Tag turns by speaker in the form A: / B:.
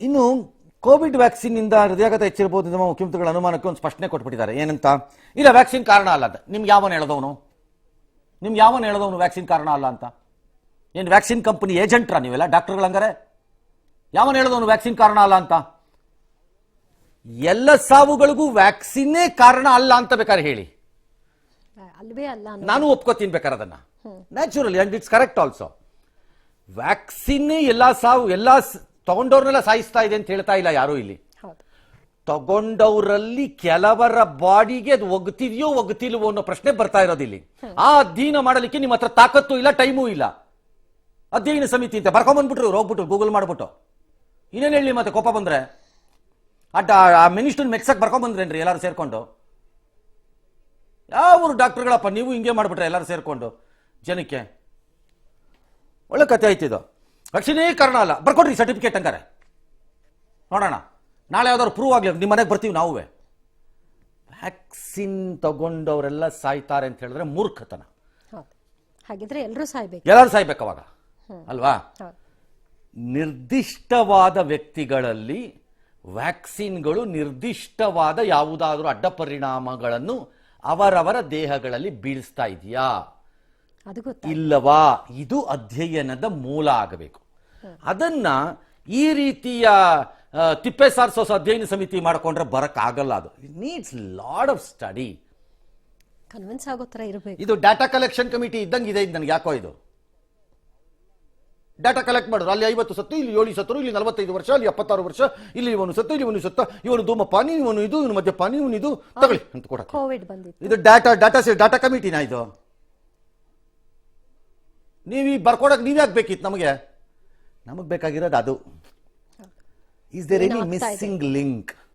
A: ಇನ್ನು Covid vaccine ಇಂದ ಹೃದಯಾಘಾತ ಹೆಚ್ಚಿರಬಹುದು ನಮ್ಮ ಮುಖ್ಯಮಂತ್ರಿಗಳ ಅನುಮಾನಕ್ಕೆ ಒಂದು ಸ್ಪಷ್ಟನೆ ಕೊಟ್ಬಿಟ್ಟಿದ್ದಾರೆ. ಏನಂತ? ಇಲ್ಲ, ವ್ಯಾಕ್ಸಿನ್ ಕಾರಣ ಅಲ್ಲ ಅಂತ. ನಿಮ್ಗೆ ಯಾವನು ಹೇಳಿದವನು ವ್ಯಾಕ್ಸಿನ್ ಕಾರಣ ಅಲ್ಲ ಅಂತ? ಏನು ವ್ಯಾಕ್ಸಿನ್ ಕಂಪನಿ ಏಜೆಂಟ್ರಾ ನೀವೆಲ್ಲ ಡಾಕ್ಟರ್ಗಳಂಗಾರೆ? ಯಾವನು ಹೇಳಿದವನು ವ್ಯಾಕ್ಸಿನ್ ಕಾರಣ ಅಲ್ಲ ಅಂತ? ಎಲ್ಲ ಸಾವುಗಳಿಗೂ ವ್ಯಾಕ್ಸಿನ್ನೇ ಕಾರಣ ಅಲ್ಲ ಅಂತ ಬೇಕಾದ್ರೆ ಹೇಳಿ,
B: ಅಲ್ವೇ ಅಲ್ಲ.
A: ನಾನು ಒಪ್ಕೋತೀನಿ ಬೇಕಾದ್ರೆ ಅದನ್ನ. Naturally and it's correct also. Vaccine ಎಲ್ಲ ಸಾವು ತಗೊಂಡವ್ರನ್ನೆಲ್ಲ ಸಾಯಿಸ್ತಾ ಇದೆ ಅಂತ ಹೇಳ್ತಾ ಇಲ್ಲ ಯಾರು ಇಲ್ಲಿ. ತಗೊಂಡವರಲ್ಲಿ ಕೆಲವರ ಬಾಡಿಗೆ ಅದು ಒಗ್ತಿಲ್ವೋ ಅನ್ನೋ ಪ್ರಶ್ನೆ ಬರ್ತಾ ಇರೋದಿಲ್ಲಿ. ಆ ಅಧ್ಯಯನ ಮಾಡಲಿಕ್ಕೆ ನಿಮ್ಮ ಹತ್ರ ತಾಕತ್ತು ಇಲ್ಲ, ಟೈಮೂ ಇಲ್ಲ. ಅಧ್ಯಯನ ಸಮಿತಿ ಅಂತ ಬರ್ಕೊಂಡ್ಬಂದ್ಬಿಟ್ರು, ಹೋಗ್ಬಿಟ್ಟು ಗೂಗಲ್ ಮಾಡ್ಬಿಟ್ಟು. ಇನ್ನೇನು ಹೇಳಿ ಮತ್ತೆ ಕೋಪ ಬಂದ್ರೆ ಆ ಮಿನಿಸ್ಟರ್ ಮೆಕ್ಸಕ್ ಬರ್ಕೊಂಡ್ಬಂದ್ರೇನ್ರಿ ಎಲ್ಲರೂ ಸೇರ್ಕೊಂಡು? ಯಾವ ಡಾಕ್ಟರ್ಗಳಪ್ಪ ನೀವು ಹಿಂಗೆ ಮಾಡ್ಬಿಟ್ರೆ ಎಲ್ಲರೂ ಸೇರ್ಕೊಂಡು ಜನಕ್ಕೆ? ಒಳ್ಳೆ ಕತೆ ಆಯ್ತಿದ್ದು. ವ್ಯಾಕ್ಸಿನೇ ಕಾರಣ ಅಲ್ಲ, ಬರ್ಕೊಡ್ರಿ ಸರ್ಟಿಫಿಕೇಟ್ ಹಂಗಾರೆ ನೋಡೋಣ. ನಾಳೆ ಯಾವ್ದಾದ್ರು ಪ್ರೂವ್ ಆಗ್ಲಿ ನಿಮ್ಮ ಮನೆಗೆ ಬರ್ತೀವಿ ನಾವು. ವ್ಯಾಕ್ಸಿನ್ ತಗೊಂಡವರೆಲ್ಲ ಸಾಯ್ತಾರೆ ಅಂತ ಹೇಳಿದ್ರೆ ಮೂರ್ಖತನ.
B: ಹಾಗಿದ್ರೆ ಎಲ್ಲರೂ
A: ಸಾಯ್ಬೇಕು ಅವಾಗ ಅಲ್ವಾ? ನಿರ್ದಿಷ್ಟವಾದ ವ್ಯಕ್ತಿಗಳಲ್ಲಿ ವ್ಯಾಕ್ಸಿನ್ಗಳು ನಿರ್ದಿಷ್ಟವಾದ ಯಾವುದಾದ್ರೂ ಅಡ್ಡ ಪರಿಣಾಮಗಳನ್ನು ಅವರವರ ದೇಹಗಳಲ್ಲಿ ಬೀಳಿಸ್ತಾ ಇದೆಯಾ ಇಲ್ಲವಾ? ಇದು ಅಧ್ಯಯನದ ಮೂಲ ಆಗಬೇಕು. ಅದನ್ನ ಈ ರೀತಿಯ ತಿಪ್ಪೆ ಸಾರಿಸೋ ಅಧ್ಯಯನ ಸಮಿತಿ ಮಾಡ್ಕೊಂಡ್ರೆ ಬರಕ್ಕಾಗಲ್ಲ. ಅದು it needs lot of study,
B: convince ಆಗೋ ತರ ಇರಬೇಕು.
A: ಇದು ಡಾಟಾ ಕಲೆಕ್ಷನ್ ಕಮಿಟಿ ಇದ್ದಂಗೆ ಇದೆ. ನನಗೆ ಯಾಕೋ ಇದು ಡಾಟಾ ಕಲೆಕ್ಟ್ ಮಾಡಿದ್ರು. ಅಲ್ಲಿ 50 ಸತ್ತು, ಇಲ್ಲಿ 7 ಸತ್ತರು, ಇಲ್ಲಿ 45 ವರ್ಷ, ಅಲ್ಲಿ 76 ವರ್ಷ, ಇಲ್ಲಿ ಇವನು ಸತ್ತು, ಇಲ್ಲಿ ಇವನು ಸತ್ತ, ಇವನು ಧೂಮಪಾನಿ, ಇವನು ಇದು, ಇವನು ಮದ್ಯಪಾನಿ, ಇವನು ಇದು ತಗೊಳ್ಳಿ ಅಂತ ಕೊಡ.
B: ಕೋವಿಡ್ ಬಂದಿತ್ತು.
A: ಇದು ಡಾಟಾ ಕಮಿಟಿನಾ ಇದು? ನೀವು ಬರ್ಕೊಡಕ್ ನೀವ್ ಯಾಕೆ ಬೇಕಿತ್ತು ನಮಗೆ ಬೇಕಾಗಿರೋದು ಅದು. Is there any missing link?